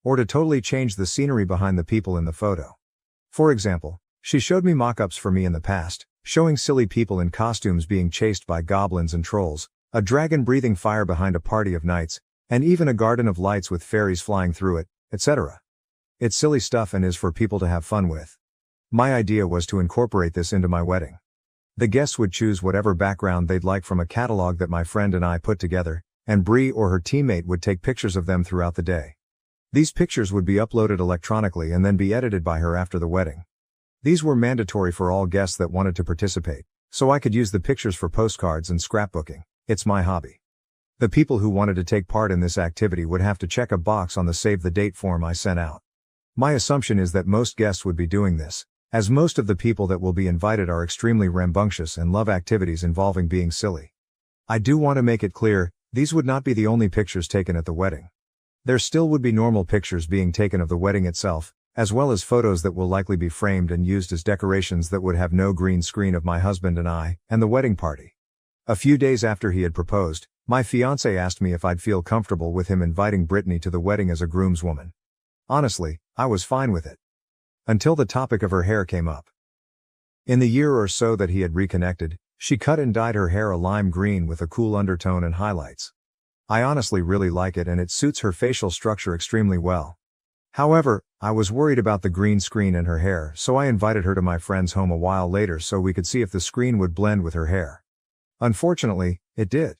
or to totally change the scenery behind the people in the photo. For example, she showed me mock-ups for me in the past, showing silly people in costumes being chased by goblins and trolls, a dragon breathing fire behind a party of knights, and even a garden of lights with fairies flying through it, etc. It's silly stuff and is for people to have fun with. My idea was to incorporate this into my wedding. The guests would choose whatever background they'd like from a catalog that my friend and I put together, and Bree or her teammate would take pictures of them throughout the day. These pictures would be uploaded electronically and then be edited by her after the wedding. These were mandatory for all guests that wanted to participate, so I could use the pictures for postcards and scrapbooking. It's my hobby. The people who wanted to take part in this activity would have to check a box on the save the date form I sent out. My assumption is that most guests would be doing this, as most of the people that will be invited are extremely rambunctious and love activities involving being silly. I do want to make it clear, these would not be the only pictures taken at the wedding. There still would be normal pictures being taken of the wedding itself, as well as photos that will likely be framed and used as decorations that would have no green screen of my husband and I, and the wedding party. A few days after he had proposed, my fiancé asked me if I'd feel comfortable with him inviting Brittany to the wedding as a groomswoman. Honestly, I was fine with it. Until the topic of her hair came up. In the year or so that he had reconnected, she cut and dyed her hair a lime green with a cool undertone and highlights. I honestly really like it and it suits her facial structure extremely well. However, I was worried about the green screen and her hair, so I invited her to my friend's home a while later so we could see if the screen would blend with her hair. Unfortunately, it did.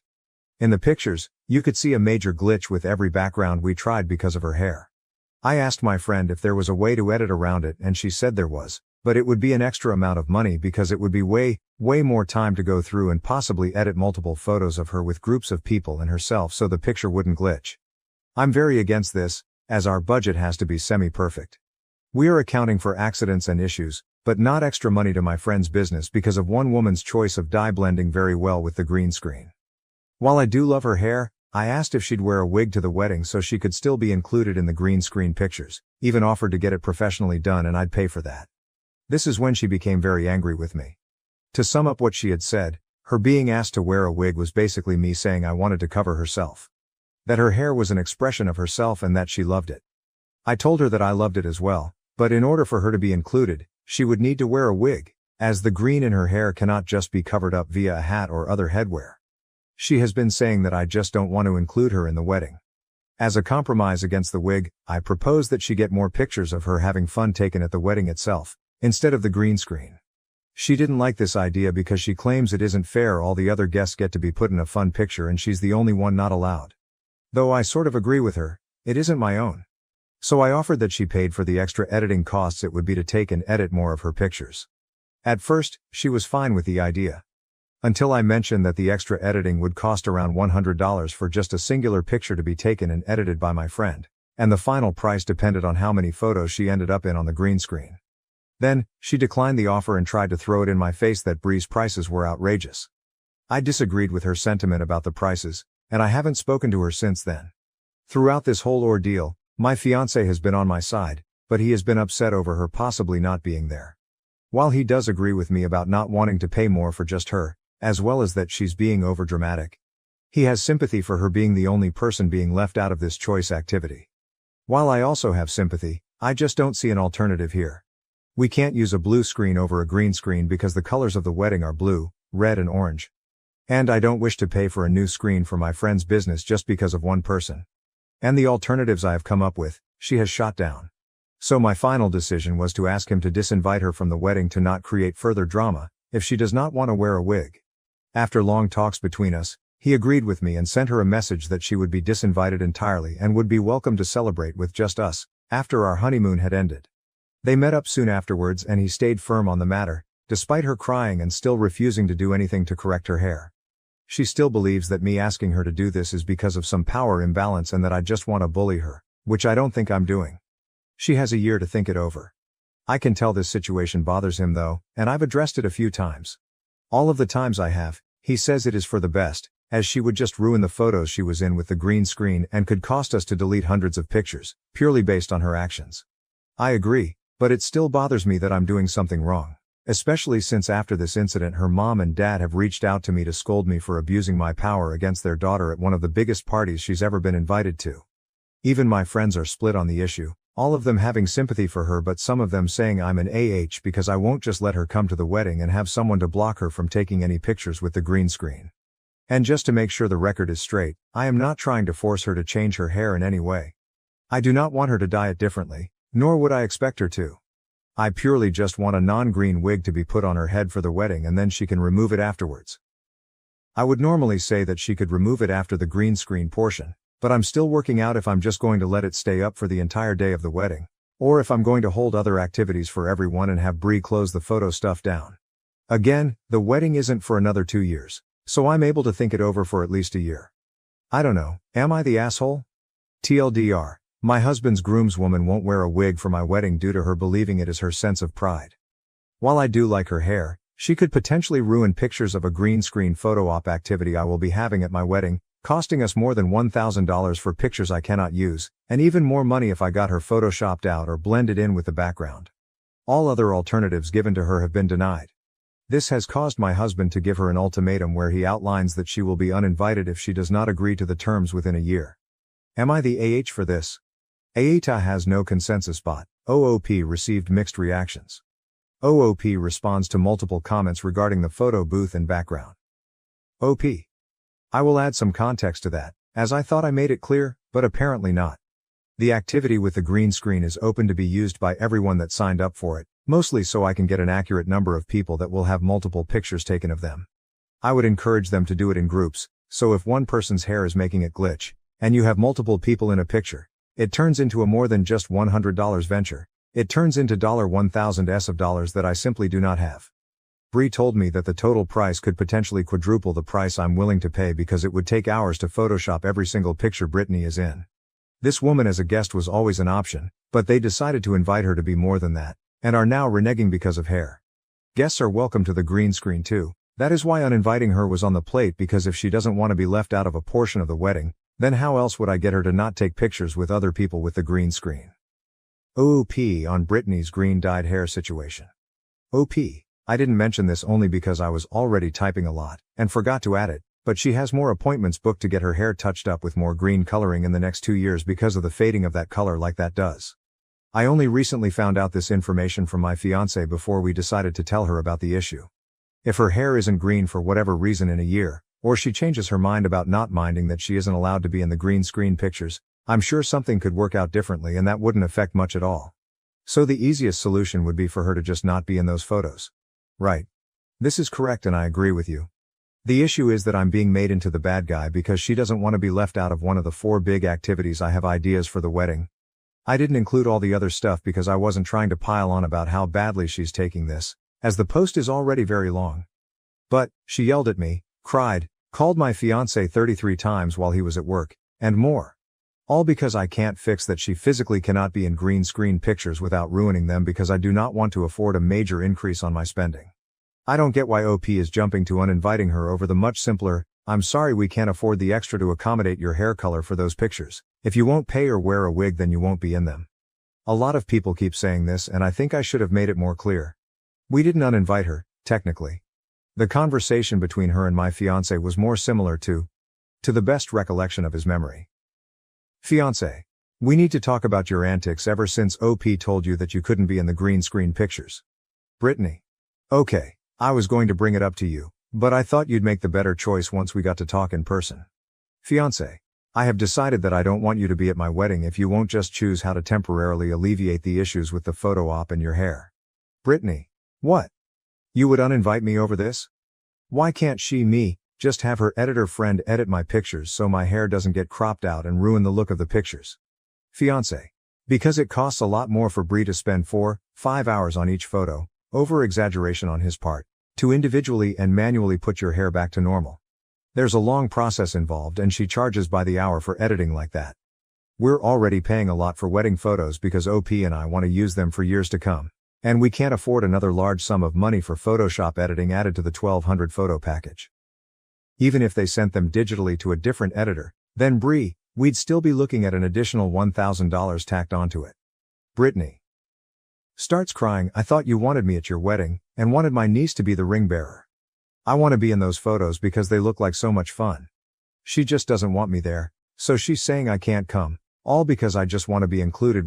In the pictures, you could see a major glitch with every background we tried because of her hair. I asked my friend if there was a way to edit around it and she said there was, but it would be an extra amount of money because it would be way more time to go through and possibly edit multiple photos of her with groups of people and herself so the picture wouldn't glitch. I'm very against this, as our budget has to be semi-perfect. We are accounting for accidents and issues, but not extra money to my friend's business because of one woman's choice of dye blending very well with the green screen. While I do love her hair, I asked if she'd wear a wig to the wedding so she could still be included in the green screen pictures, even offered to get it professionally done and I'd pay for that. This is when she became very angry with me. To sum up what she had said, her being asked to wear a wig was basically me saying I wanted to cover herself. That her hair was an expression of herself and that she loved it. I told her that I loved it as well, but in order for her to be included, she would need to wear a wig, as the green in her hair cannot just be covered up via a hat or other headwear. She has been saying that I just don't want to include her in the wedding. As a compromise against the wig, I proposed that she get more pictures of her having fun taken at the wedding itself, instead of the green screen. She didn't like this idea because she claims it isn't fair all the other guests get to be put in a fun picture and she's the only one not allowed. Though I sort of agree with her, it isn't my own. So I offered that she paid for the extra editing costs it would be to take and edit more of her pictures. At first, she was fine with the idea. Until I mentioned that the extra editing would cost around $100 for just a singular picture to be taken and edited by my friend, and the final price depended on how many photos she ended up in on the green screen. Then, she declined the offer and tried to throw it in my face that Bree's prices were outrageous. I disagreed with her sentiment about the prices, and I haven't spoken to her since then. Throughout this whole ordeal, my fiancé has been on my side, but he has been upset over her possibly not being there. While he does agree with me about not wanting to pay more for just her, as well as that she's being overdramatic, he has sympathy for her being the only person being left out of this choice activity. While I also have sympathy, I just don't see an alternative here. We can't use a blue screen over a green screen because the colors of the wedding are blue, red and orange. And I don't wish to pay for a new screen for my friend's business just because of one person. And the alternatives I have come up with, she has shot down. So my final decision was to ask him to disinvite her from the wedding to not create further drama, if she does not want to wear a wig. After long talks between us, he agreed with me and sent her a message that she would be disinvited entirely and would be welcome to celebrate with just us, after our honeymoon had ended. They met up soon afterwards and he stayed firm on the matter, despite her crying and still refusing to do anything to correct her hair. She still believes that me asking her to do this is because of some power imbalance and that I just want to bully her, which I don't think I'm doing. She has a year to think it over. I can tell this situation bothers him though, and I've addressed it a few times. All of the times I have, he says it is for the best, as she would just ruin the photos she was in with the green screen and could cost us to delete hundreds of pictures, purely based on her actions. I agree, but it still bothers me that I'm doing something wrong, especially since after this incident her mom and dad have reached out to me to scold me for abusing my power against their daughter at one of the biggest parties she's ever been invited to. Even my friends are split on the issue, all of them having sympathy for her but some of them saying I'm an AH because I won't just let her come to the wedding and have someone to block her from taking any pictures with the green screen. And just to make sure the record is straight, I am not trying to force her to change her hair in any way. I do not want her to dye it differently, nor would I expect her to. I purely just want a non-green wig to be put on her head for the wedding and then she can remove it afterwards. I would normally say that she could remove it after the green screen portion, but I'm still working out if I'm just going to let it stay up for the entire day of the wedding, or if I'm going to hold other activities for everyone and have Bree close the photo stuff down. Again, the wedding isn't for another 2 years, so I'm able to think it over for at least a year. I don't know, am I the asshole? TLDR, my husband's groomswoman won't wear a wig for my wedding due to her believing it is her sense of pride. While I do like her hair, she could potentially ruin pictures of a green screen photo op activity I will be having at my wedding, costing us more than $1,000 for pictures I cannot use, and even more money if I got her photoshopped out or blended in with the background. All other alternatives given to her have been denied. This has caused my husband to give her an ultimatum where he outlines that she will be uninvited if she does not agree to the terms within a year. Am I the AH for this? AITA has no consensus bot. OOP received mixed reactions. OOP responds to multiple comments regarding the photo booth and background. OP. I will add some context to that, as I thought I made it clear, but apparently not. The activity with the green screen is open to be used by everyone that signed up for it, mostly so I can get an accurate number of people that will have multiple pictures taken of them. I would encourage them to do it in groups, so if one person's hair is making it glitch, and you have multiple people in a picture, it turns into a more than just $100 venture. It turns into $1,000 of dollars that I simply do not have. Bree told me that the total price could potentially quadruple the price I'm willing to pay because it would take hours to Photoshop every single picture Brittany is in. This woman as a guest was always an option, but they decided to invite her to be more than that, and are now reneging because of hair. Guests are welcome to the green screen too. That is why uninviting her was on the plate, because if she doesn't want to be left out of a portion of the wedding, then how else would I get her to not take pictures with other people with the green screen? OOP on Brittany's green dyed hair situation. OP. I didn't mention this only because I was already typing a lot, and forgot to add it, but she has more appointments booked to get her hair touched up with more green coloring in the next 2 years because of the fading of that color like that does. I only recently found out this information from my fiancé before we decided to tell her about the issue. If her hair isn't green for whatever reason in a year, or she changes her mind about not minding that she isn't allowed to be in the green screen pictures, I'm sure something could work out differently and that wouldn't affect much at all. So the easiest solution would be for her to just not be in those photos. Right. This is correct and I agree with you. The issue is that I'm being made into the bad guy because she doesn't want to be left out of one of the 4 big activities I have ideas for the wedding. I didn't include all the other stuff because I wasn't trying to pile on about how badly she's taking this, as the post is already very long. But, she yelled at me, cried, called my fiancé 33 times while he was at work, and more. All because I can't fix that she physically cannot be in green screen pictures without ruining them because I do not want to afford a major increase on my spending. I don't get why OP is jumping to uninviting her over the much simpler, I'm sorry we can't afford the extra to accommodate your hair color for those pictures. If you won't pay or wear a wig then you won't be in them. A lot of people keep saying this and I think I should have made it more clear. We didn't uninvite her, technically. The conversation between her and my fiancé was more similar to the best recollection of his memory. Fiancé. We need to talk about your antics ever since OP told you that you couldn't be in the green screen pictures. Brittany. Okay, I was going to bring it up to you, but I thought you'd make the better choice once we got to talk in person. Fiancé. I have decided that I don't want you to be at my wedding if you won't just choose how to temporarily alleviate the issues with the photo op and your hair. Brittany. What? You would uninvite me over this? Why can't me, just have her editor friend edit my pictures so my hair doesn't get cropped out and ruin the look of the pictures? Fiancé. Because it costs a lot more for Bree to spend 4-5 hours on each photo, over-exaggeration on his part, to individually and manually put your hair back to normal. There's a long process involved and she charges by the hour for editing like that. We're already paying a lot for wedding photos because OP and I want to use them for years to come. And we can't afford another large sum of money for Photoshop editing added to the 1200 photo package. Even if they sent them digitally to a different editor, then Bree, we'd still be looking at an additional $1,000 tacked onto it. Brittany. Starts crying, I thought you wanted me at your wedding, and wanted my niece to be the ring bearer. I want to be in those photos because they look like so much fun. She just doesn't want me there, so she's saying I can't come, All because I just want to be included with